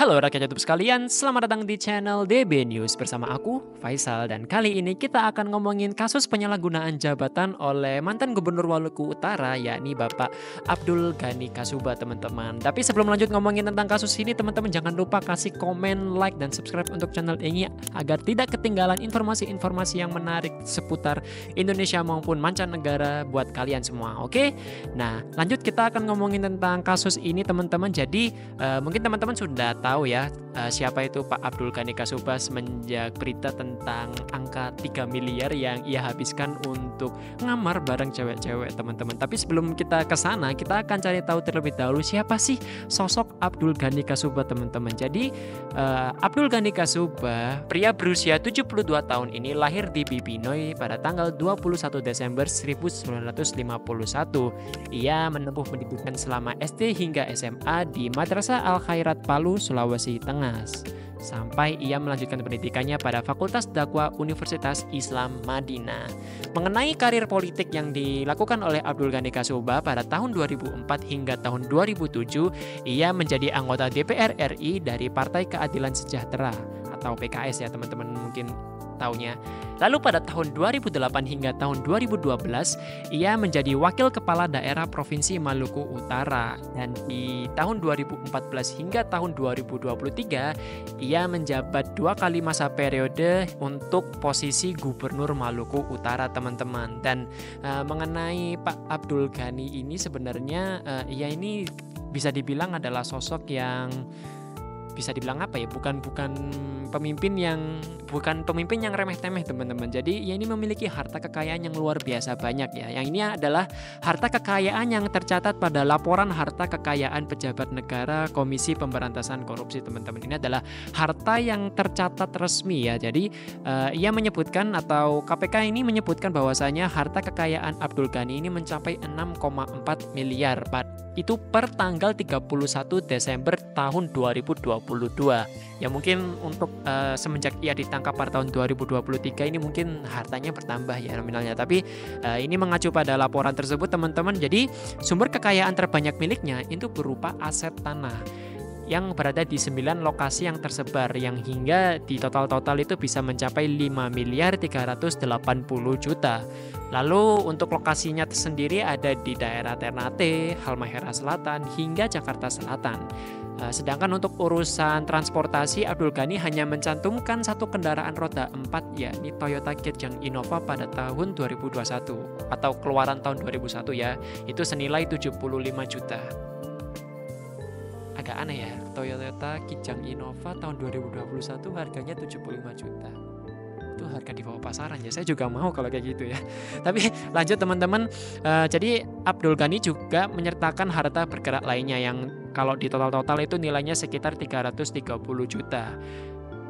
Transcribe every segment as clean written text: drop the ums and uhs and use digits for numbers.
Halo rakyat YouTube sekalian, selamat datang di channel DB News bersama aku, Faisal. Dan kali ini kita akan ngomongin kasus penyalahgunaan jabatan oleh mantan Gubernur Maluku Utara, yakni Bapak Abdul Ghani Kasuba, teman-teman. Tapi sebelum lanjut ngomongin tentang kasus ini, teman-teman jangan lupa kasih komen, like, dan subscribe untuk channel ini agar tidak ketinggalan informasi-informasi yang menarik seputar Indonesia maupun mancanegara buat kalian semua, oke? Nah, lanjut kita akan ngomongin tentang kasus ini, teman-teman. Jadi, mungkin teman-teman sudah tahu ya siapa itu Pak Abdul Ghani Kasuba semenjak berita tentang angka 3 miliar yang ia habiskan untuk ngamar bareng cewek-cewek, teman-teman. Tapi sebelum kita ke sana, kita akan cari tahu terlebih dahulu siapa sih sosok Abdul Ghani Kasuba, teman-teman. Jadi Abdul Ghani Kasuba, pria berusia 72 tahun ini lahir di Bibinoy pada tanggal 21 Desember 1951. Ia menempuh pendidikan selama SD hingga SMA di Madrasah Al Khairat Palu, Sulawesi Tengah, sampai ia melanjutkan pendidikannya pada Fakultas Dakwah Universitas Islam Madinah. Mengenai karir politik yang dilakukan oleh Abdul Ghani Kasuba pada tahun 2004 hingga tahun 2007, ia menjadi anggota DPR RI dari Partai Keadilan Sejahtera atau PKS ya, teman-teman mungkin taunya. Lalu pada tahun 2008 hingga tahun 2012, ia menjadi Wakil Kepala Daerah Provinsi Maluku Utara. Dan di tahun 2014 hingga tahun 2023, ia menjabat 2 kali masa periode untuk posisi Gubernur Maluku Utara, teman-teman. Dan mengenai Pak Abdul Ghani ini sebenarnya ia ini bisa dibilang adalah sosok yang bisa dibilang apa ya, bukan pemimpin yang remeh-temeh, teman-teman. Jadi ya ini memiliki harta kekayaan yang luar biasa banyak ya. Yang ini adalah harta kekayaan yang tercatat pada laporan harta kekayaan pejabat negara Komisi Pemberantasan Korupsi, teman-teman. Ini adalah harta yang tercatat resmi ya. Jadi ia menyebutkan atau KPK ini menyebutkan bahwasanya harta kekayaan Abdul Ghani ini mencapai 6,4 miliar itu per tanggal 31 Desember tahun 2022. Ya mungkin untuk semenjak ia ditangkap pada tahun 2023 ini mungkin hartanya bertambah ya nominalnya. Tapi ini mengacu pada laporan tersebut, teman-teman. Jadi sumber kekayaan terbanyak miliknya itu berupa aset tanah yang berada di 9 lokasi yang tersebar, yang hingga di total itu bisa mencapai 5 miliar 380 juta. Lalu untuk lokasinya sendiri ada di daerah Ternate, Halmahera Selatan, hingga Jakarta Selatan. Sedangkan untuk urusan transportasi, Abdul Ghani hanya mencantumkan satu kendaraan roda 4, yakni Toyota Kijang Innova pada tahun 2021 atau keluaran tahun 2001 ya, itu senilai 75 juta. Agak aneh ya, Toyota Kijang Innova tahun 2021 harganya 75 juta. Itu harga di bawah pasaran ya, saya juga mau kalau kayak gitu ya. Tapi lanjut, teman-teman. Jadi Abdul Ghani juga menyertakan harta bergerak lainnya yang kalau di total itu nilainya sekitar 330 juta.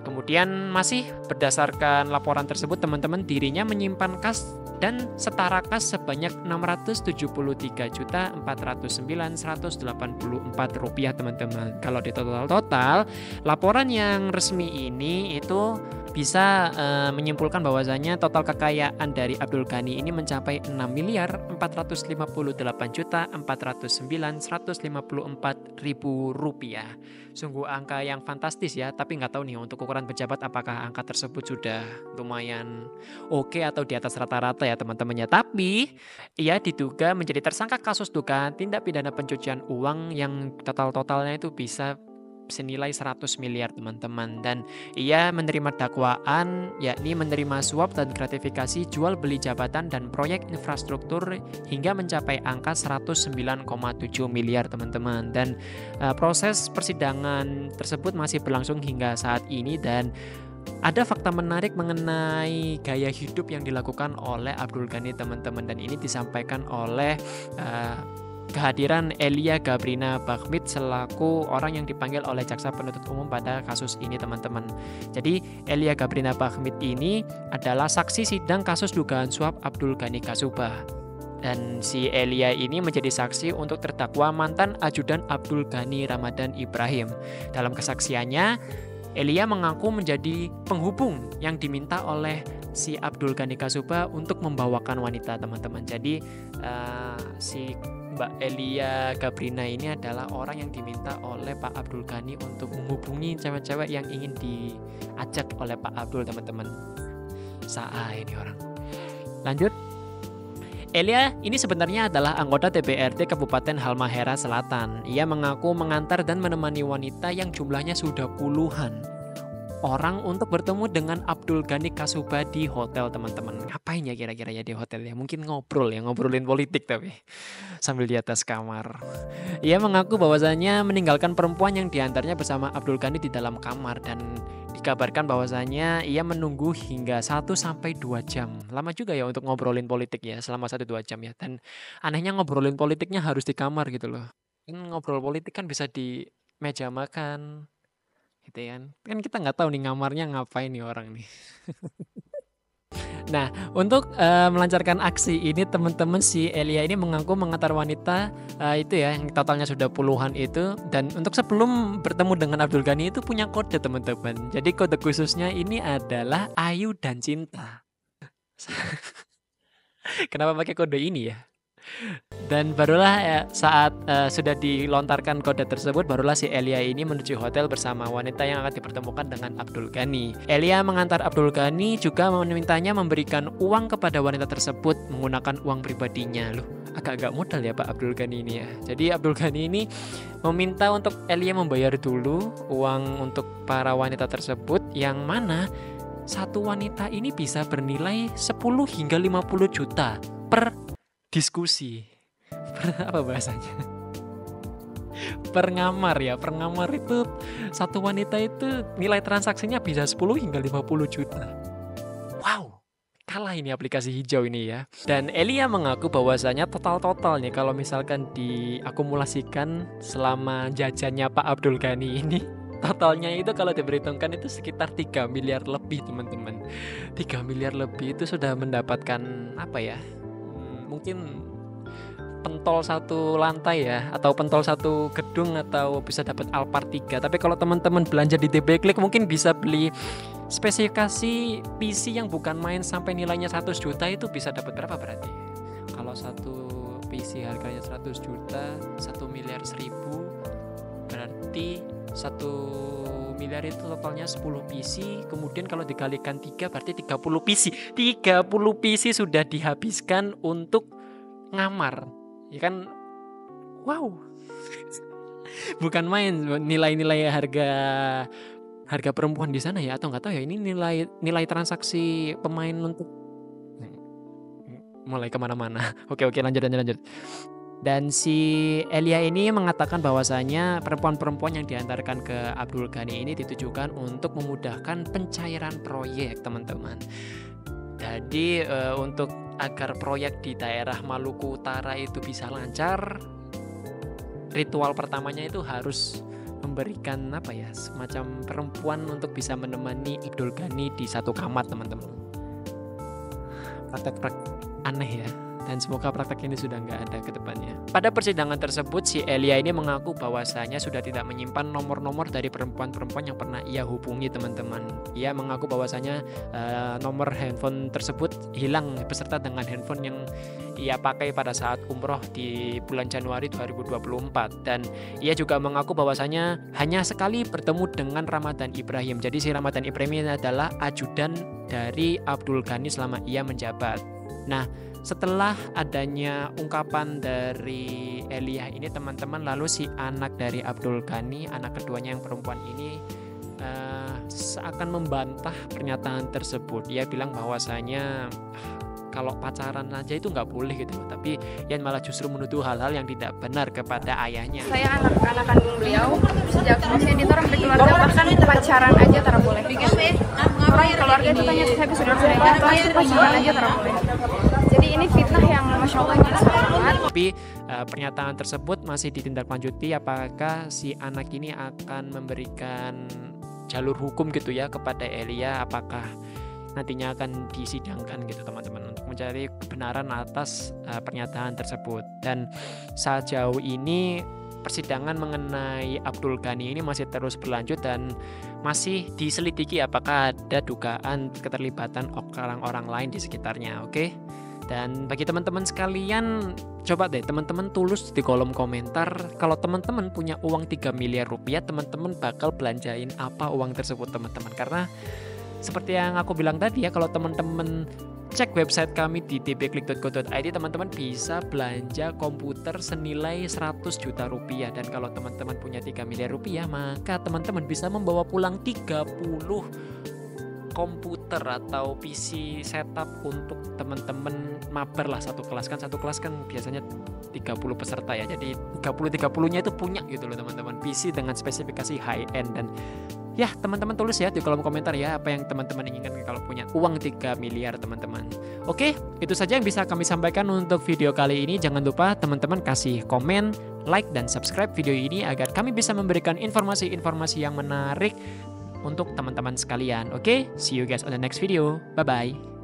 Kemudian masih berdasarkan laporan tersebut, teman-teman, dirinya menyimpan kas dan setara kas sebanyak 674.409.184 rupiah, teman-teman. Kalau di total laporan yang resmi ini itu bisa menyimpulkan bahwasanya total kekayaan dari Abdul Ghani ini mencapai 6.458.409.154 ribu rupiah. Sungguh angka yang fantastis ya, tapi nggak tahu nih untuk ukuran pejabat apakah angka tersebut sudah lumayan oke atau di atas rata-rata ya, teman-teman ya. Tapi ia diduga menjadi tersangka kasus dugaan tindak pidana pencucian uang yang totalnya itu bisa senilai 100 miliar, teman-teman. Dan ia menerima dakwaan yakni menerima suap dan gratifikasi jual beli jabatan dan proyek infrastruktur hingga mencapai angka 109,7 miliar, teman-teman. Dan proses persidangan tersebut masih berlangsung hingga saat ini. Dan ada fakta menarik mengenai gaya hidup yang dilakukan oleh Abdul Ghani, teman-teman. Dan ini disampaikan oleh kehadiran Elia Gabrina Bakhmit selaku orang yang dipanggil oleh jaksa penuntut umum pada kasus ini, teman-teman. Jadi Elia Gabrina Bakhmit ini adalah saksi sidang kasus dugaan suap Abdul Ghani Kasuba. Dan si Elia ini menjadi saksi untuk terdakwa mantan ajudan Abdul Ghani Ramadan Ibrahim. Dalam kesaksiannya, Elia mengaku menjadi penghubung yang diminta oleh si Abdul Ghani Kasuba untuk membawakan wanita, teman-teman. Jadi si Mbak Elia Gabrina ini adalah orang yang diminta oleh Pak Abdul Ghani untuk menghubungi cewek-cewek yang ingin diajak oleh Pak Abdul, teman-teman. Ini orang. Lanjut. Elia ini sebenarnya adalah anggota DPRD Kabupaten Halmahera Selatan. Ia mengaku mengantar dan menemani wanita yang jumlahnya sudah puluhan orang untuk bertemu dengan Abdul Ghani Kasuba di hotel, teman-teman. Ngapain ya kira-kira ya di hotel ya? Mungkin ngobrolin politik tapi sambil di atas kamar. Ia mengaku bahwasanya meninggalkan perempuan yang diantarnya bersama Abdul Ghani di dalam kamar, dan dikabarkan bahwasanya ia menunggu hingga 1-2 jam. Lama juga ya untuk ngobrolin politik ya, selama 1-2 jam ya. Dan anehnya ngobrolin politiknya harus di kamar gitu loh. Ngobrol politik kan bisa di meja makan gitu kan kita nggak tahu nih ngamarnya ngapain nih orang nih. Nah, untuk melancarkan aksi ini, teman-teman, si Elia ini mengaku mengantar wanita itu ya yang totalnya sudah puluhan itu, dan untuk sebelum bertemu dengan Abdul Ghani itu punya kode, teman-teman. Jadi kode khususnya ini adalah Ayu dan Cinta. Kenapa pakai kode ini ya? Dan barulah saat sudah dilontarkan kode tersebut, barulah si Elia ini menuju hotel bersama wanita yang akan dipertemukan dengan Abdul Ghani. Elia mengantar Abdul Ghani, juga memintanya memberikan uang kepada wanita tersebut menggunakan uang pribadinya. Loh, agak-agak modal ya Pak Abdul Ghani ini ya. Jadi Abdul Ghani ini meminta untuk Elia membayar dulu uang untuk para wanita tersebut, yang mana satu wanita ini bisa bernilai 10 hingga 50 juta per diskusi. Apa bahasanya? Per ngamar ya. Per ngamar itu satu wanita itu nilai transaksinya bisa 10 hingga 50 juta. Wow, kalah ini aplikasi hijau ini ya. Dan Elia mengaku bahwasanya total-totalnya kalau misalkan diakumulasikan selama jajannya Pak Abdul Ghani ini, totalnya itu kalau diperhitungkan itu sekitar 3 miliar lebih, teman-teman. 3 miliar lebih itu sudah mendapatkan apa ya? Mungkin pentol satu lantai ya, atau pentol satu gedung, atau bisa dapat Alphard 3. Tapi kalau teman-teman belanja di DB Klik mungkin bisa beli spesifikasi PC yang bukan main sampai nilainya 100 juta itu bisa dapat berapa berarti? Kalau satu PC harganya 100 juta, 1 miliar 1000, berarti 1 miliar itu totalnya 10 PC. Kemudian kalau dikalikan 3 berarti 30 PC. 30 PC sudah dihabiskan untuk ngamar. Ya kan, wow. Bukan main nilai-nilai harga perempuan di sana ya, atau nggak tahu ya, ini nilai transaksi pemain untuk mulai kemana-mana. Oke, lanjut. Dan si Elia ini mengatakan bahwasanya perempuan-perempuan yang diantarkan ke Abdul Ghani ini ditujukan untuk memudahkan pencairan proyek, teman-teman. Jadi untuk agar proyek di daerah Maluku Utara itu bisa lancar, ritual pertamanya itu harus memberikan apa ya, semacam perempuan untuk bisa menemani Abdul Ghani di satu kamar, teman-teman. Praktek aneh ya. Dan semoga praktek ini sudah nggak ada ke depannya. Pada persidangan tersebut, si Elia ini mengaku bahwasanya sudah tidak menyimpan nomor-nomor dari perempuan-perempuan yang pernah ia hubungi, teman-teman. Ia mengaku bahwasanya nomor handphone tersebut hilang beserta dengan handphone yang ia pakai pada saat umroh di bulan Januari 2024. Dan ia juga mengaku bahwasanya hanya sekali bertemu dengan Ramadan Ibrahim. Jadi si Ramadan Ibrahim ini adalah ajudan dari Abdul Ghani selama ia menjabat. Nah, setelah adanya ungkapan dari Elia ini, teman-teman, lalu si anak dari Abdul Ghani, anak keduanya yang perempuan ini seakan membantah pernyataan tersebut. Dia bilang bahwasanya kalau pacaran aja itu nggak boleh gitu, tapi yang malah justru menuduh hal-hal yang tidak benar kepada ayahnya. Saya anak kandung beliau, sejak masih di orang keluarga, bahkan pacaran aja tak boleh. Orang keluarga itu tanya saya sudah pacaran aja tak boleh. Jadi ini fitnah yang Masya Allah sangat. Tapi pernyataan tersebut masih ditindaklanjuti, apakah si anak ini akan memberikan jalur hukum gitu ya kepada Elia, apakah nantinya akan disidangkan gitu, teman-teman, untuk mencari kebenaran atas pernyataan tersebut. Dan sejauh ini persidangan mengenai Abdul Ghani ini masih terus berlanjut dan masih diselidiki apakah ada dugaan keterlibatan orang-orang lain di sekitarnya. Oke. Dan bagi teman-teman sekalian, coba deh teman-teman tulis di kolom komentar kalau teman-teman punya uang 3 miliar rupiah, teman-teman bakal belanjain apa uang tersebut teman-teman. Karena seperti yang aku bilang tadi ya, kalau teman-teman cek website kami di tbklik.co.id, teman-teman bisa belanja komputer senilai 100 juta rupiah. Dan kalau teman-teman punya 3 miliar rupiah, maka teman-teman bisa membawa pulang 30 komputer atau PC setup untuk teman-teman mabar lah, satu kelas kan biasanya 30 peserta ya, jadi 30-30-nya itu punya gitu loh teman-teman, PC dengan spesifikasi high end. Dan ya teman-teman tulis ya di kolom komentar ya apa yang teman-teman inginkan kalau punya uang 3 miliar teman-teman. Oke, itu saja yang bisa kami sampaikan untuk video kali ini. Jangan lupa teman-teman kasih komen, like, dan subscribe video ini agar kami bisa memberikan informasi-informasi yang menarik untuk teman-teman sekalian. Oke, see you guys on the next video. Bye-bye.